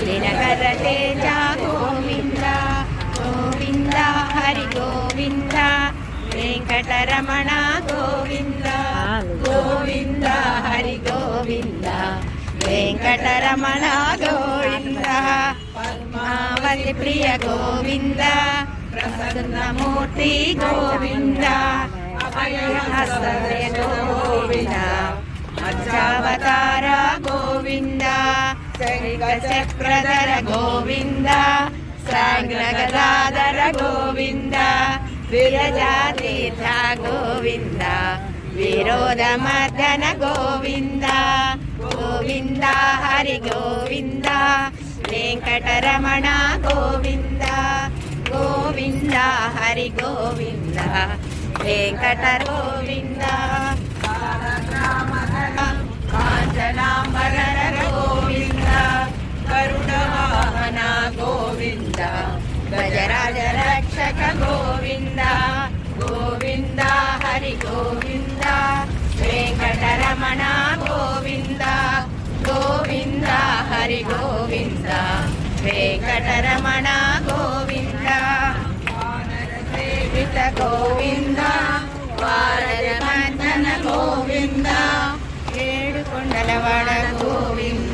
दिनकर तेजा गोविंद गोविंद हरि गोविंद वेंकटरमण गोविंद गोविंद हरि गोविंद वेंकटरमण गोविंद पद्मावति प्रिय गोविंद प्रसन्नमूर्ति गोविंद अभयहस्तय गोविंद मध्यावतार गोविंद चक्रधर गोविंद सांग्रगदाधर गोविंद विरजातीर्थ गोविंद विरोधमर्दन गोविंद गोविंद हरि गोविंद वेंकटरमण गोविंद गोविंद हरि गोविंद वेंकटर गोविंद कांचनांबर गोविंद गरुडवाहन गोविंद गजराज रक्षक गोविंद गोविंद हरि गोविंद वेंकटरमण गोविंद गोविंद हरि गोविंद वेंकटरमण गोविंद सेवित गोविंद वारमर्दन गोविंद ఏడుకొండలవాడ గోవింద